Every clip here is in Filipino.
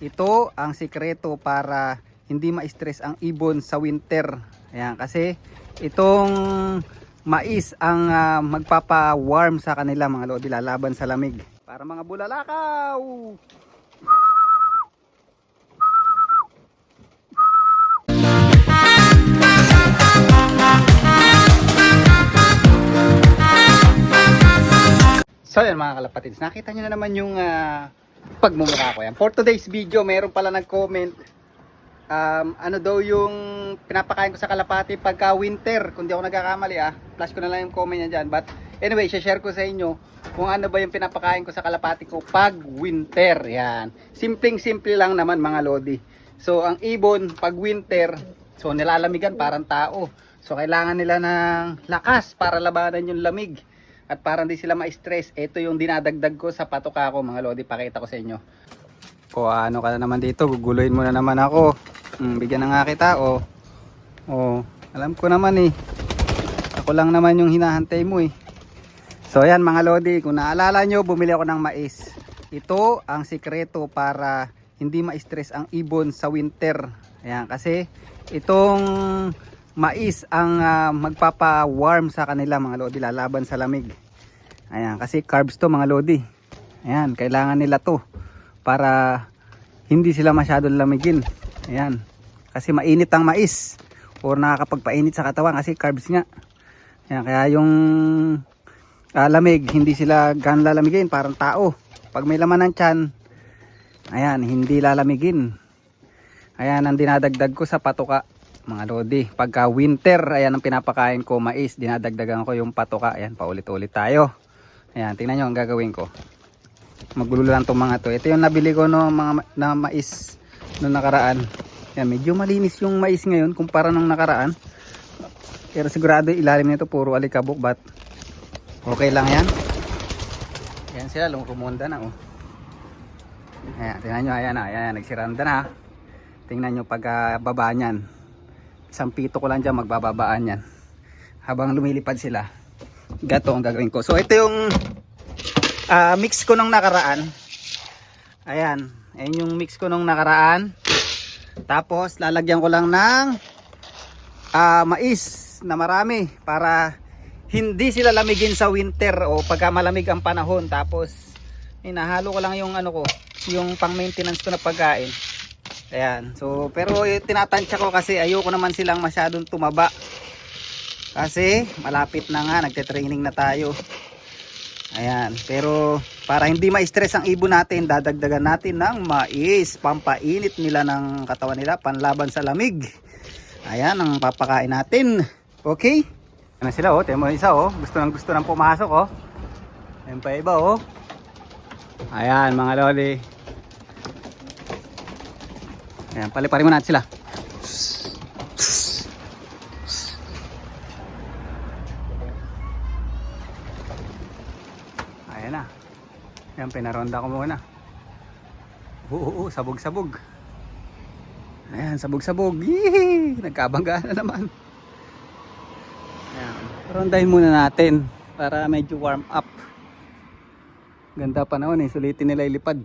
Ito ang sikreto para hindi ma-stress ang ibon sa winter. Ayan, kasi itong mais ang magpapa-warm sa kanila mga lodi, lalaban sa lamig. Para mga bulalakaw! So yan mga kalapatids, nakita nyo na naman yung pagmumukha ko yan. For today's video, meron pala nag-comment ano daw yung pinapakain ko sa kalapati pagka winter. Kung di ako nagkakamali flash ko na lang yung comment niya dyan. But anyway, share ko sa inyo kung ano ba yung pinapakain ko sa kalapati ko pag winter. Yan, simpleng-simple lang naman mga lodi. So ang ibon pag winter, so nilalamigan parang tao. So kailangan nila ng lakas para labanan yung lamig. At para hindi sila ma-stress, ito yung dinadagdag ko sa patoka ko mga lodi. Pakita ko sa inyo. O ano ka na naman dito, guguloyin mo na naman ako. Bigyan na nga kita. Alam ko naman ako lang naman yung hinahantay mo So ayan mga lodi, kung naalala nyo, bumili ako ng mais. Ito ang sikreto para hindi ma-stress ang ibon sa winter. Ayan, kasi itong mais ang magpapa-warm sa kanila mga lodi, lalaban sa lamig. Ayan, kasi carbs to mga lodi. Ayan, kailangan nila to para hindi sila masyadong lamigin. Ayan, kasi mainit ang mais or nakakapagpainit sa katawan kasi carbs nga. Ayan, kaya yung lamig, hindi sila gan lalamigin, parang tao. Pag may laman ng tiyan, ayan, hindi lalamigin. Ayan ang dinadagdag ko sa patoka mga lodi. Pagka winter, ayan ang pinapakain ko, mais, dinadagdagan ko yung patoka. Ayan, paulit-ulit tayo. Ayan, tingnan nyo ang gagawin ko. Magulo lang itong mga to. Ito yung nabili ko no, na mais noong nakaraan. Ayan, medyo malinis yung mais ngayon kumpara nung nakaraan. Pero sigurado ilalim nito puro alikabok, but okay lang yan. Ayan sila, lumumunda na Ayan, tingnan nyo, ayan, nagsiranda na. Tingnan nyo pag baba nyan. Isang pito ko lang dyan, magbababaan yan. Habang lumilipad sila, gato ang gagawin ko. So ito yung mix ko nung nakaraan. Ayan yung mix ko nung nakaraan. Tapos lalagyan ko lang ng mais na marami para hindi sila lamigin sa winter o pagka malamig ang panahon. Tapos inahalo ko lang yung yung pang maintenance ko na pagkain. Ayan, so pero tinatansya ko kasi ayoko naman silang masyadong tumaba. Kasi malapit na nga, nagte-training na tayo. Ayan, pero para hindi ma-stress ang ibon natin, dadagdagan natin ng mais. Pampainit nila ng katawan nila, panlaban sa lamig. Ayan ang papakain natin. Okay? Ayan na sila temo isa gusto nang pumasok Ayan pa iba Ayan mga loli. Ayan, paliparin mo natin sila. Ayan na. Ayan, pinaronda ko muna. Sabog-sabog. Ayan, sabog-sabog. Yee! Nagkabanggaan na naman. Ayan, rondahin muna natin para medyo warm up. Ganda panahon sulitin nila ilipad.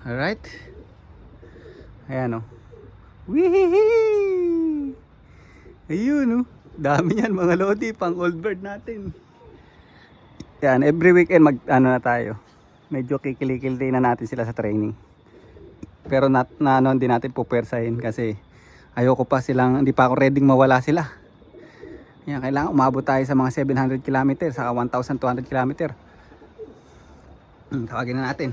Alright. Ayan Wihee! Ayun dami yan mga lodi, pang old bird natin. Yan, every weekend na tayo. Medyo kikilikil din na natin sila sa training. Pero din natin pupersahin kasi ayoko pa silang, hindi pa ako ready mawala sila. Yan, kailangan umabot tayo sa mga 700 km saka 1,200 km. Tawagin na natin.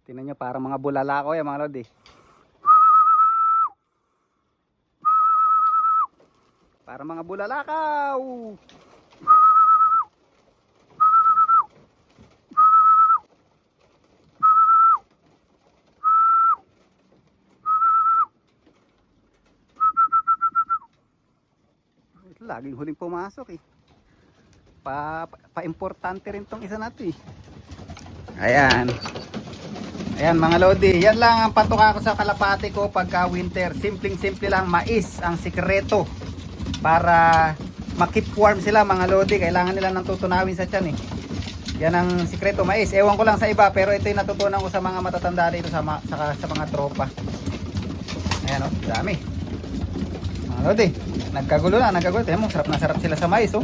Tingnan nyo, parang mga bulalakaw yan mga lodi. Para mga bulalakaw. Laging huling pumasok Pa-importante rin tong isa natin Ayan. Ayan mga lodi, yan lang ang patoka ko sa kalapati ko pagka winter. Simpleng simple lang, mais ang sikreto para makip warm sila mga lodi. Kailangan nila ng tutunawin sa tiyan eh. Yan ang sikreto mais. Ewan ko lang sa iba, pero ito yung natutunan ko sa mga matatanda dito sa mga tropa. Ayan oh, dami. Mga lodi, nagkagulo. Tingnan mo, sarap na sarap sila sa mais oh.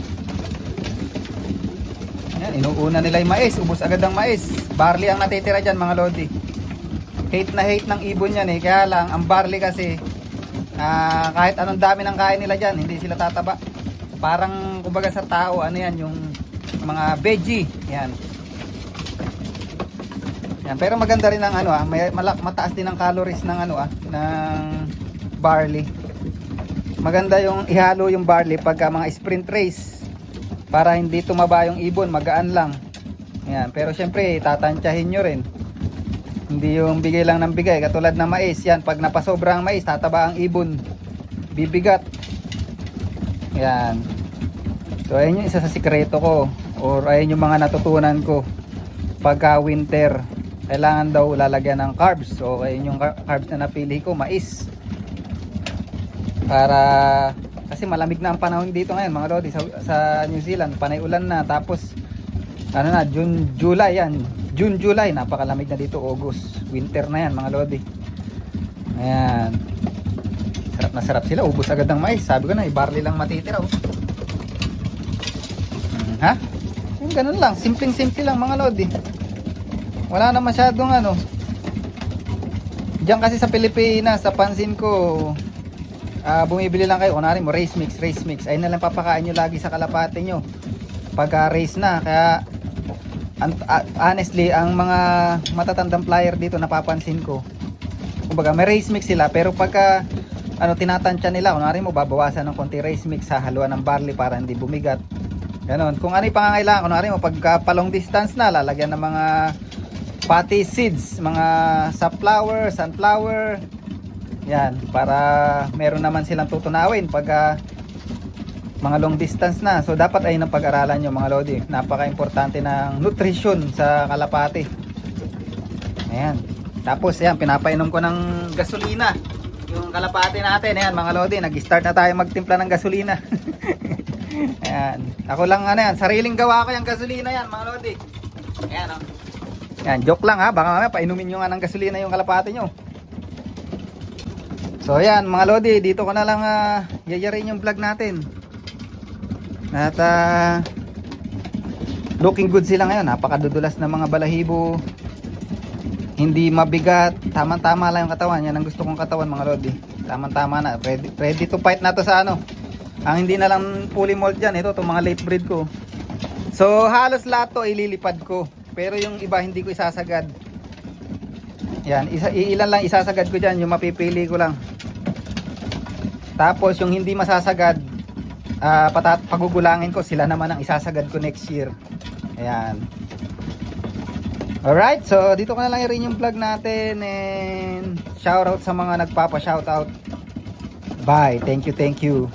Ayan, inuuna nila yung mais, ubos agad ang mais. Barley ang natitira dyan mga lodi. Hate na hate ng ibon yan eh. Kaya lang, ang barley kasi, kahit anong dami ng kain nila dyan, hindi sila tataba. Parang kumbaga sa tao, ano yan, yung mga veggie, yan. Yan, pero maganda rin ang ano mataas din ang calories ng ng barley. Maganda yung ihalo yung barley pagka mga sprint race para hindi tumaba yung ibon, magaan lang. Yan, pero syempre tatantyahin nyo rin. Hindi yung bigay lang ng bigay katulad ng mais. Yan, pag napasobra ang mais, tataba ang ibon. Bibigat. Yan. So ayun yung isa sa sikreto ko, or ayun yung mga natutunan ko pagka winter. Kailangan daw lalagyan ng carbs. So ayun yung carbs na napili ko, mais. Para kasi malamig na ang panahon dito ngayon mga lodi sa New Zealand. Panay ulan na, tapos ano na, June, July yan. June, July, napakalamig na dito. August, winter na yan mga lodi. Ayan. Sarap na sarap sila, ubos agad ng mais. Sabi ko na, barley lang matitira oh. Ha? Yung ganun lang, simpleng-simple lang mga lodi. Wala na masyadong ano. Diyan kasi sa Pilipinas, sa pansin ko, bumibili lang kayo, kunwari mo race mix. Ayun na lang papakain nyo lagi sa kalapate nyo pagka race na. Kaya honestly, ang mga matatandang player dito napapansin ko, kumbaga may race mix sila, pero pagka tinatansya nila, kunwari mo babawasan ng konti race mix sa haluan ng barley para hindi bumigat. Ganon. Kung ano yung pangangailangan, kunwari mo pagka pa long distance na, lalagyan ng mga fatty seeds, mga sunflower, yan, para meron naman silang tutunawin pagka mga long distance na. So dapat ay ng pag-aralan nyo mga lodi. Napaka-importante ng nutrition sa kalapati. Ayan. Tapos yan, pinapainom ko ng gasolina yung kalapati natin. Ayan mga lodi, nag-start na tayo magtimpla ng gasolina. Ayan. Ako lang sariling gawa ko yung gasolina yan mga lodi. Ayan o. Ayan, joke lang ha. Baka mamaya painumin nyo nga ng gasolina yung kalapati nyo. So ayan mga lodi, dito ko na lang yayarin yung vlog natin. At looking good sila ngayon. Napakadudulas ng mga balahibo. Hindi mabigat. Tama-tama lang yung katawan. Yan ang gusto kong katawan mga lodi. Tama-tama na. Ready to fight na to sa ano. Ang hindi na lang fully mold dyan, ito itong mga late breed ko. So halos lahat to ililipad ko. Pero yung iba hindi ko isasagad. Yan, ilan lang isasagad ko dyan. Yung mapipili ko lang. Tapos yung hindi masasagad, pagugulangin ko, sila naman ang isasagad ko next year. Ayan. Alright, so dito ko na lang i-rin yung vlog natin. And shoutout sa mga nagpapa-shoutout. Bye, thank you.